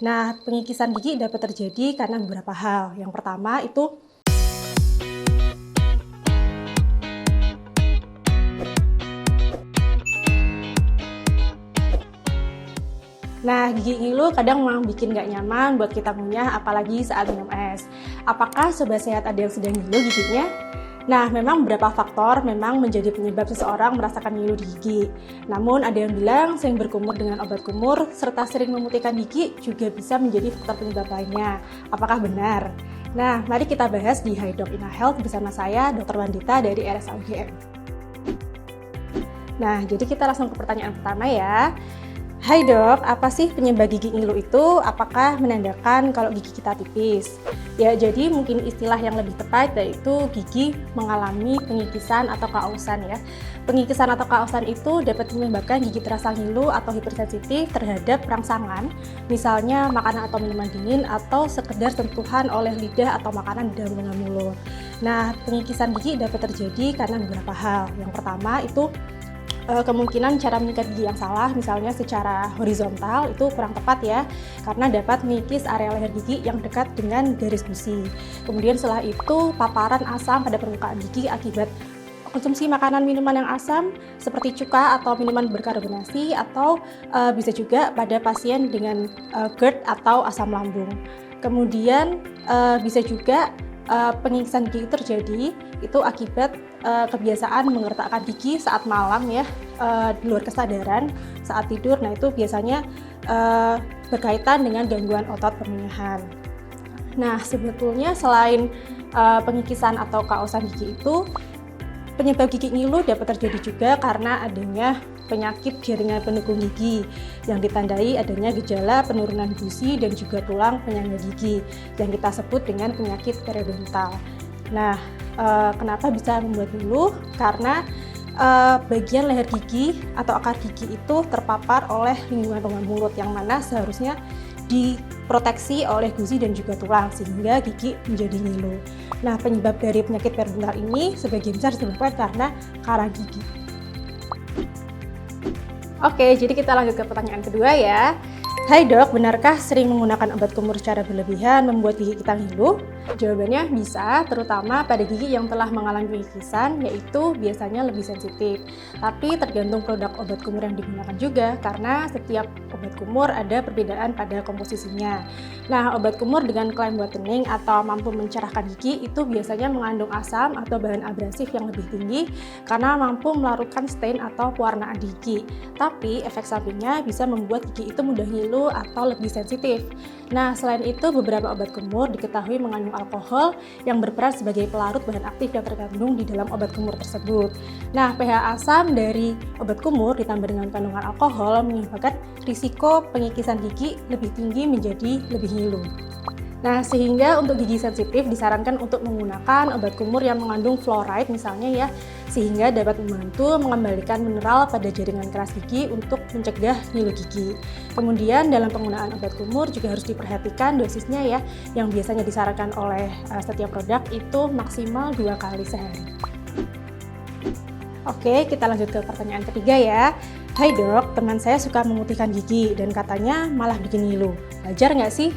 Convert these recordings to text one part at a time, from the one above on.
Nah, pengikisan gigi dapat terjadi karena beberapa hal. Yang pertama itu gigi ngilu kadang memang bikin nggak nyaman buat kita ngunyah, apalagi saat minum es. Apakah Sobat Sehat ada yang sedang ngilu giginya? Nah, memang beberapa faktor memang menjadi penyebab seseorang merasakan ngilu di gigi. Namun, ada yang bilang sering berkumur dengan obat kumur, serta sering memutihkan gigi juga bisa menjadi faktor penyebab lainnya. Apakah benar? Nah, mari kita bahas di Hi Doc Ina Health bersama saya, Dr. Wandita dari RSA UGM. Nah, jadi kita langsung ke pertanyaan pertama ya. Hai dok, apa sih penyebab gigi ngilu itu? Apakah menandakan kalau gigi kita tipis? Ya, jadi mungkin istilah yang lebih tepat yaitu gigi mengalami pengikisan atau kausan ya. Pengikisan atau kausan itu dapat menyebabkan gigi terasa ngilu atau hipersensitif terhadap rangsangan, misalnya makanan atau minuman dingin atau sekedar sentuhan oleh lidah atau makanan di dalam lingkungan mulut. Nah, pengikisan gigi dapat terjadi karena beberapa hal. Yang pertama itu kemungkinan cara mengikat gigi yang salah, misalnya secara horizontal itu kurang tepat ya, karena dapat mengikis area leher gigi yang dekat dengan garis gusi. Kemudian setelah itu paparan asam pada permukaan gigi akibat konsumsi makanan minuman yang asam seperti cuka atau minuman berkarbonasi, atau bisa juga pada pasien dengan GERD atau asam lambung. Kemudian bisa juga pengikisan gigi terjadi itu akibat kebiasaan mengertakkan gigi saat malam ya, di luar kesadaran saat tidur. Nah, itu biasanya berkaitan dengan gangguan otot permenyahan. Nah, sebetulnya selain pengikisan atau kausan gigi itu, penyebab gigi ngilu dapat terjadi juga karena adanya penyakit jaringan pendukung gigi yang ditandai adanya gejala penurunan gusi dan juga tulang penyangga gigi yang kita sebut dengan penyakit periodontal. Nah, kenapa bisa membuat ngilu? Karena bagian leher gigi atau akar gigi itu terpapar oleh lingkungan rongga mulut yang mana seharusnya diproteksi oleh gusi dan juga tulang sehingga gigi menjadi ngilu. Nah, penyebab dari penyakit periodontal ini sebagian besar disebabkan karena karang gigi. Oke, jadi kita lanjut ke pertanyaan kedua ya. Hai dok, benarkah sering menggunakan obat kumur secara berlebihan membuat gigi kita ngilu? Jawabannya bisa, terutama pada gigi yang telah mengalami pengikisan, yaitu biasanya lebih sensitif. Tapi tergantung produk obat kumur yang digunakan juga, karena setiap obat kumur ada perbedaan pada komposisinya. Nah, obat kumur dengan klaim whitening atau mampu mencerahkan gigi itu biasanya mengandung asam atau bahan abrasif yang lebih tinggi karena mampu melarutkan stain atau pewarnaan gigi. Tapi efek sampingnya bisa membuat gigi itu mudah ngilu atau lebih sensitif. Nah, selain itu beberapa obat kumur diketahui mengandung alkohol yang berperan sebagai pelarut bahan aktif yang terkandung di dalam obat kumur tersebut. Nah, pH asam dari obat kumur ditambah dengan kandungan alkohol menyebabkan risiko pengikisan gigi lebih tinggi menjadi lebih ngilu. Nah, sehingga untuk gigi sensitif disarankan untuk menggunakan obat kumur yang mengandung fluoride misalnya ya, sehingga dapat membantu mengembalikan mineral pada jaringan keras gigi untuk mencegah ngilu gigi. Kemudian dalam penggunaan obat kumur juga harus diperhatikan dosisnya ya, yang biasanya disarankan oleh setiap produk itu maksimal 2 kali sehari. Oke, kita lanjut ke pertanyaan ketiga ya. Hai dok, teman saya suka memutihkan gigi dan katanya malah bikin ngilu. Wajar nggak sih?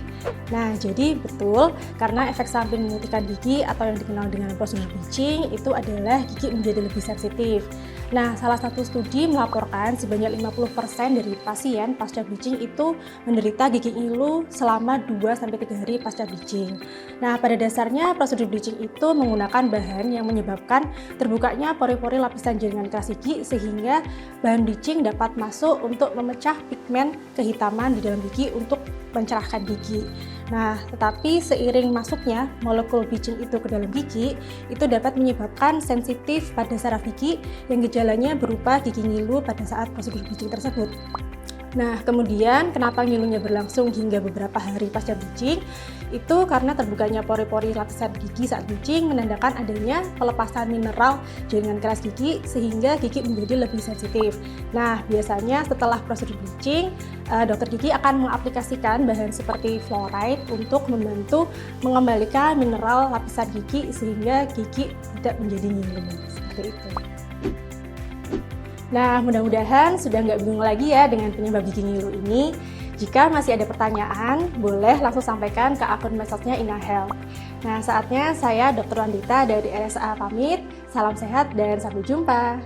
Nah, jadi betul, karena efek samping memutihkan gigi atau yang dikenal dengan prosedur bleaching itu adalah gigi menjadi lebih sensitif. Nah, salah satu studi melaporkan sebanyak 50% dari pasien pasca bleaching itu menderita gigi ngilu selama 2-3 hari pasca bleaching. Nah, pada dasarnya prosedur bleaching itu menggunakan bahan yang menyebabkan terbukanya pori-pori lapisan jaringan keras gigi sehingga bahan bleaching dapat masuk untuk memecah pigmen kehitaman di dalam gigi untuk mencerahkan gigi. Nah, tetapi seiring masuknya molekul bleaching itu ke dalam gigi, itu dapat menyebabkan sensitif pada saraf gigi yang gejalanya berupa gigi ngilu pada saat prosedur bleaching tersebut. Nah, kemudian kenapa ngilunya berlangsung hingga beberapa hari pasca bleaching? Itu karena terbukanya pori-pori lapisan gigi saat bleaching menandakan adanya pelepasan mineral jaringan keras gigi sehingga gigi menjadi lebih sensitif. Nah, biasanya setelah prosedur bleaching, dokter gigi akan mengaplikasikan bahan seperti fluoride untuk membantu mengembalikan mineral lapisan gigi sehingga gigi tidak menjadi ngilu. Seperti itu. Nah, mudah-mudahan sudah nggak bingung lagi ya dengan penyebab gigi ngilu ini. Jika masih ada pertanyaan, boleh langsung sampaikan ke akun medsosnya Ina Health. Nah, saatnya saya Dr. Wandita dari RSA pamit. Salam sehat dan sampai jumpa.